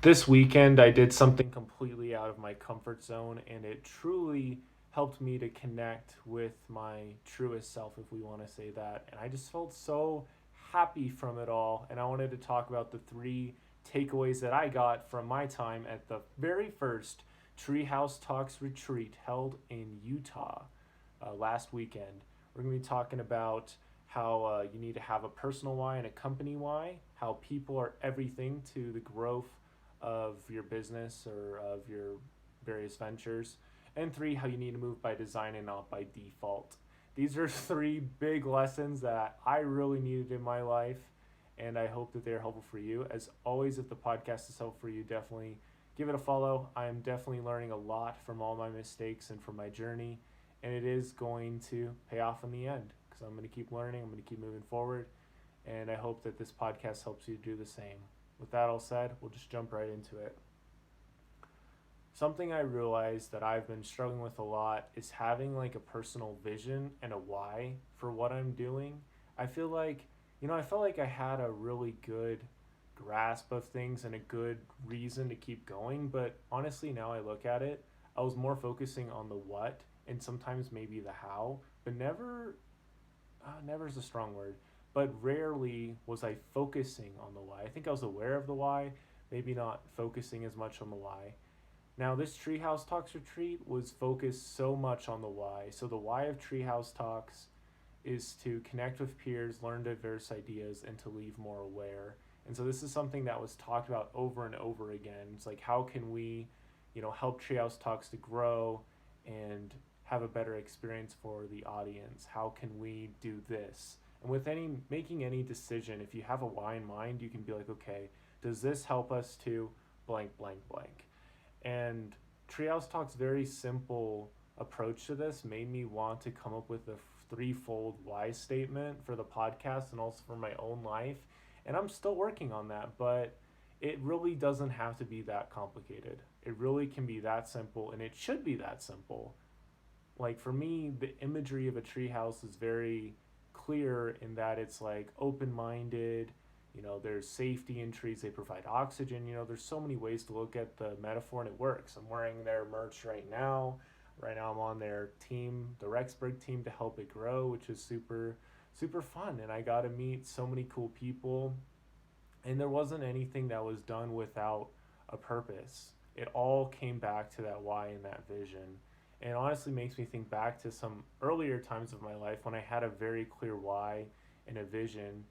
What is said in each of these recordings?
This weekend, I did something completely out of my comfort zone, and it truly helped me to connect with my truest self, if we want to say that. And I just felt so happy from it all. And I wanted to talk about the three takeaways that I got from my time at the very first Treehouse Talks retreat held in Utah last weekend. We're going to be talking about how you need to have a personal why and a company why, how people are everything to the growth of your business or of your various ventures, and three, how you need to move by design and not by default. These are three big lessons that I really needed in my life, and I hope that they're helpful for you. As always, if the podcast is helpful for you, definitely give it a follow. I am definitely learning a lot from all my mistakes and from my journey, and it is going to pay off in the end because I'm going to keep learning, I'm going to keep moving forward, and I hope that this podcast helps you do the same. With that all said, we'll just jump right into it. Something I realized that I've been struggling with a lot is having like a personal vision and a why for what I'm doing. I feel like, I felt like I had a really good grasp of things and a good reason to keep going, but honestly, now I look at it, I was more focusing on the what and sometimes maybe the how, but never is a strong word, but rarely was I focusing on the why. I think I was aware of the why, maybe not focusing as much on the why. Now, this Treehouse Talks retreat was focused so much on the why. So, the why of Treehouse Talks is to connect with peers, learn diverse ideas, and to leave more aware. And so, this is something that was talked about over and over again. It's like, how can we, help Treehouse Talks to grow and have a better experience for the audience? How can we do this? And with making any decision, if you have a why in mind, you can be like, okay, does this help us to blank, blank, blank? And Treehouse Talk's very simple approach to this made me want to come up with a threefold why statement for the podcast and also for my own life. And I'm still working on that, but it really doesn't have to be that complicated. It really can be that simple, and it should be that simple. Like for me, the imagery of a treehouse is very clear in that it's like open minded. There's safety in trees, they provide oxygen. There's so many ways to look at the metaphor, and it works. I'm wearing their merch right now. Right now, I'm on their team, the Rexburg team, to help it grow, which is super, super fun. And I got to meet so many cool people. And there wasn't anything that was done without a purpose. It all came back to that why and that vision. And it honestly makes me think back to some earlier times of my life when I had a very clear why and a vision.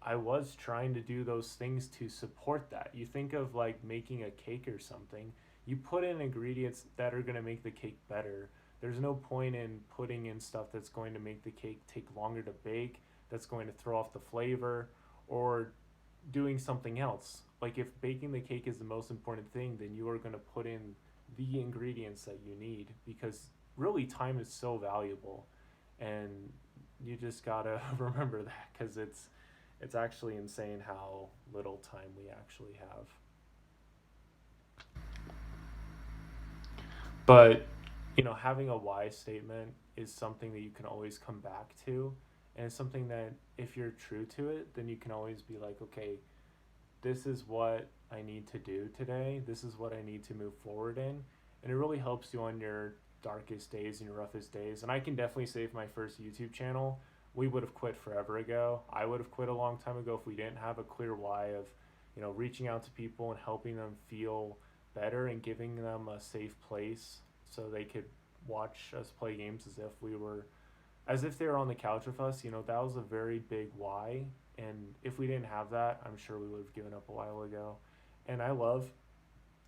I was trying to do those things to support that. You think of like making a cake or something, you put in ingredients that are going to make the cake better. There's no point in putting in stuff that's going to make the cake take longer to bake, that's going to throw off the flavor, or doing something else. Like if baking the cake is the most important thing, then you are going to put in the ingredients that you need because really time is so valuable, and you just gotta remember that because it's actually insane how little time we actually have. But having a why statement is something that you can always come back to, and it's something that if you're true to it, then you can always be like, okay, this is what I need to do today. This is what I need to move forward in. And it really helps you on your darkest days and your roughest days. And I can definitely say for my first YouTube channel, we would have quit forever ago. I would have quit a long time ago if we didn't have a clear why of, reaching out to people and helping them feel better and giving them a safe place so they could watch us play games as if they were on the couch with us. That was a very big why. And if we didn't have that, I'm sure we would have given up a while ago. And I love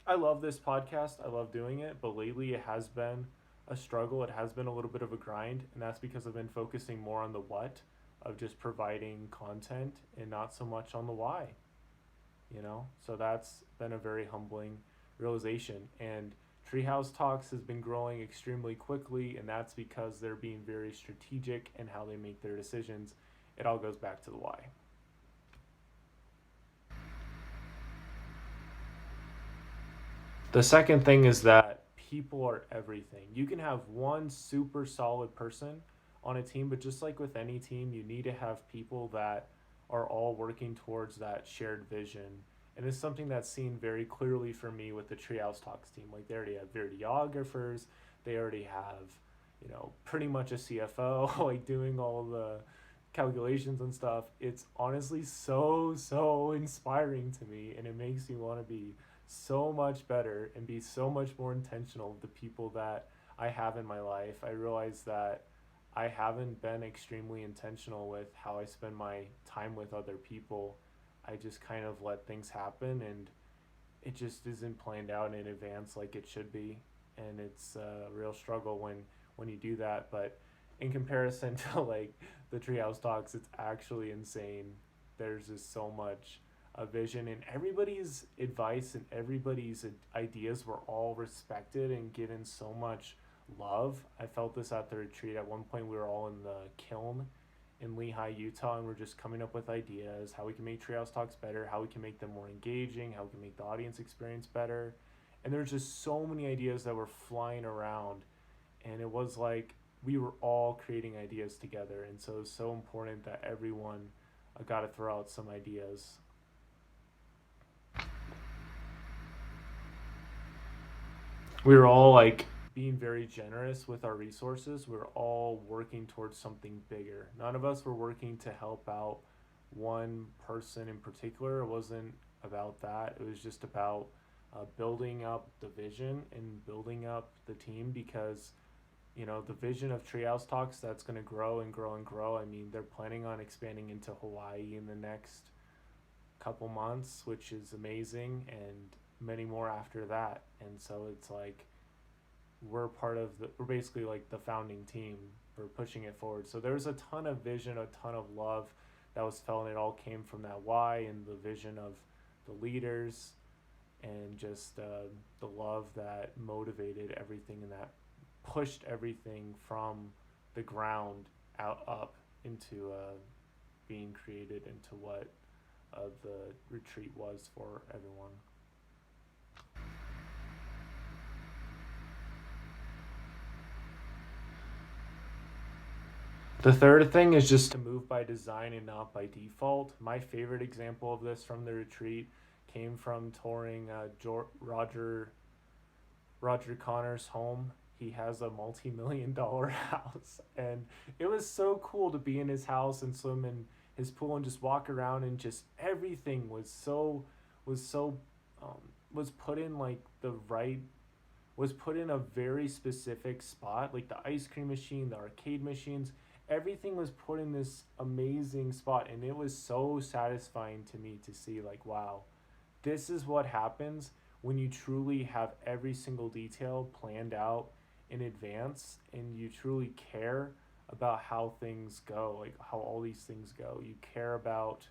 this podcast. I love doing it, but lately it has been a struggle. It has been a little bit of a grind, and that's because I've been focusing more on the what of just providing content and not so much on the why. So that's been a very humbling realization. And Treehouse Talks has been growing extremely quickly, and that's because they're being very strategic in how they make their decisions. It all goes back to the why. The second thing is that people are everything. You can have one super solid person on a team, but just like with any team, you need to have people that are all working towards that shared vision. And it's something that's seen very clearly for me with the Treehouse Talks team. Like they already have videographers, they already have, pretty much a CFO, like doing all the calculations and stuff. It's honestly so inspiring to me, and it makes me want to be so much better and be so much more intentional with the people that I have in my life. I realize that I haven't been extremely intentional with how I spend my time with other people. I just kind of let things happen, and it just isn't planned out in advance like it should be. And it's a real struggle when you do that. But in comparison to like the Treehouse Talks, it's actually insane. There's just so much vision, and everybody's advice and everybody's ideas were all respected and given so much love. I felt this at the retreat. At one point, we were all in the kiln in Lehigh, Utah, and we're just coming up with ideas how we can make Treehouse Talks better, how we can make them more engaging, how we can make the audience experience better. And there's just so many ideas that were flying around, and it was like we were all creating ideas together. And so it's so important that everyone got to throw out some ideas. We were all like being very generous with our resources. We were all working towards something bigger. None of us were working to help out one person in particular. It wasn't about that. It was just about building up the vision and building up the team, because the vision of Treehouse Talks, that's going to grow and grow and grow. I mean, they're planning on expanding into Hawaii in the next couple months, which is amazing, and many more after that. And so it's like we're basically like the founding team for pushing it forward. So there's a ton of vision, a ton of love that was felt, and it all came from that why and the vision of the leaders, and just the love that motivated everything and that pushed everything from the ground out up into being created into what the retreat was for everyone. The third thing is just to move by design and not by default. My favorite example of this from the retreat came from touring Roger Connor's home. He has a multi-million-dollar house, and it was so cool to be in his house and swim in his pool and just walk around, and just everything was so um, was put in like the right was put in a very specific spot, like the ice cream machine, the arcade machines. Everything was put in this amazing spot, and it was so satisfying to me to see, like, wow, this is what happens when you truly have every single detail planned out in advance, and you truly care about how things go, like how all these things go. You care about,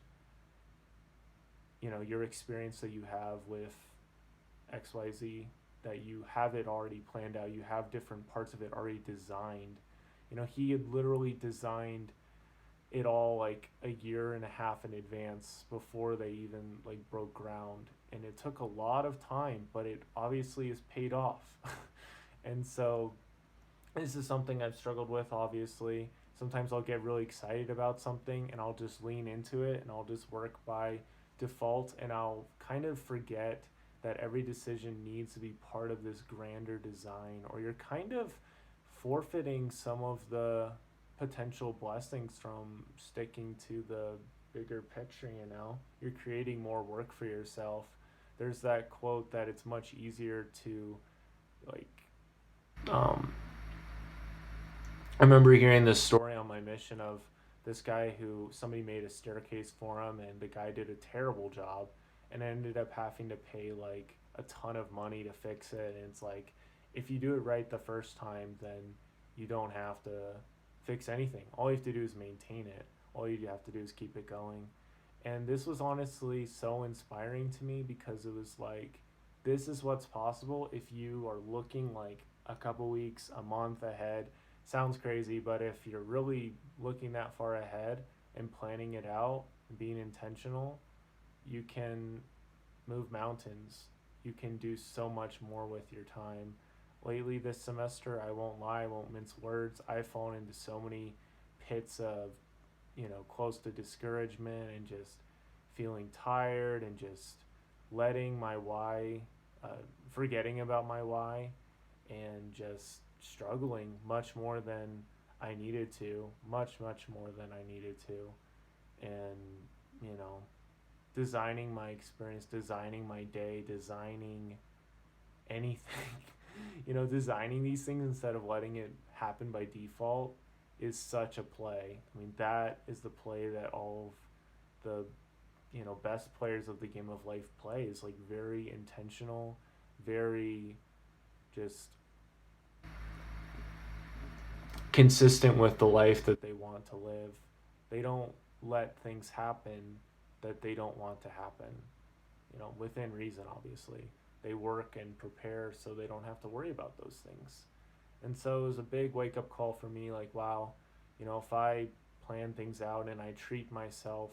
your experience that you have with XYZ, that you have it already planned out. You have different parts of it already designed. He had literally designed it all like a year and a half in advance before they even like broke ground, and it took a lot of time, but it obviously is paid off. And so this is something I've struggled with, obviously. Sometimes I'll get really excited about something and I'll just lean into it and I'll just work by default, and I'll kind of forget that every decision needs to be part of this grander design, or you're kind of forfeiting some of the potential blessings from sticking to the bigger picture. You're creating more work for yourself. There's that quote that it's much easier to like um I remember hearing this story on my mission of this guy who somebody made a staircase for him, and the guy did a terrible job, and ended up having to pay like a ton of money to fix it. And it's like, if you do it right the first time, then you don't have to fix anything. All you have to do is maintain it. All you have to do is keep it going. And this was honestly so inspiring to me, because it was like, this is what's possible if you are looking like a couple weeks, a month ahead. Sounds crazy, but if you're really looking that far ahead and planning it out and being intentional, you can move mountains. You can do so much more with your time. Lately this semester, I won't lie, I won't mince words, I've fallen into so many pits of, close to discouragement, and just feeling tired, and just letting my why, uh, forgetting about my why, and just struggling much more than I needed to, much more than I needed to. And, you know, designing my experience, designing my day, designing anything, designing these things instead of letting it happen by default is such a play. I mean, that is the play that all of the, best players of the game of life play, is like very intentional, very just consistent with the life that they want to live. They don't let things happen that they don't want to happen, within reason, obviously. They work and prepare so they don't have to worry about those things. And so it was a big wake up call for me, like, wow, if I plan things out and I treat myself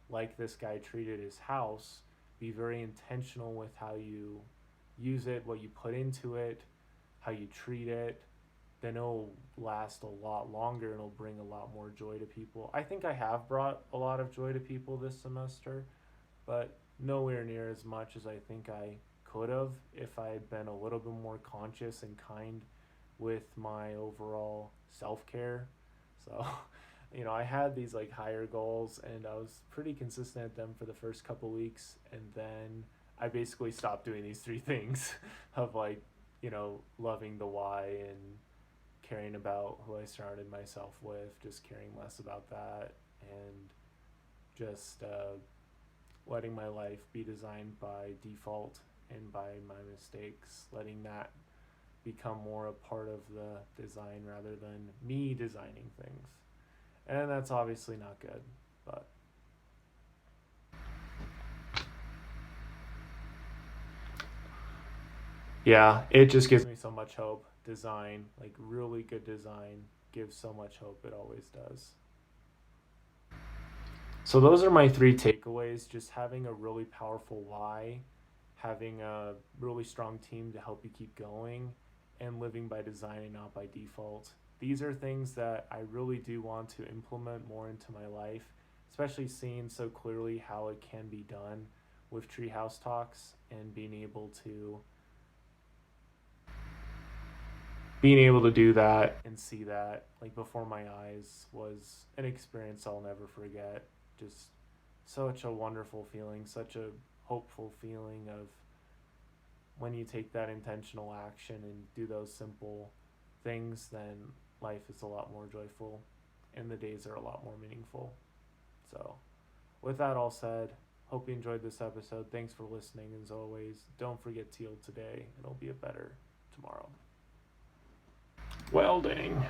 like this guy treated his house, be very intentional with how you use it, what you put into it, how you treat it, then it'll last a lot longer and it'll bring a lot more joy to people. I think I have brought a lot of joy to people this semester, but nowhere near as much as I think I could have if I had been a little bit more conscious and kind with my overall self care. So, I had these like higher goals and I was pretty consistent at them for the first couple weeks. And then I basically stopped doing these three things of like, loving the why and caring about who I surrounded myself with, just caring less about that, and just letting my life be designed by default and by my mistakes, letting that become more a part of the design rather than me designing things. And that's obviously not good, but yeah, it just gives me so much hope. Design, like really good design, gives so much hope. It always does. So those are my three takeaways. Just having a really powerful why, having a really strong team to help you keep going, and living by design and not by default. These are things that I really do want to implement more into my life, especially seeing so clearly how it can be done with Treehouse Talks, and being able to do that and see that like before my eyes was an experience I'll never forget. Just such a wonderful feeling, such a hopeful feeling of when you take that intentional action and do those simple things, then life is a lot more joyful and the days are a lot more meaningful. So, with that all said, hope you enjoyed this episode. Thanks for listening. As always, don't forget to heal today, and it'll be a better tomorrow. Welding.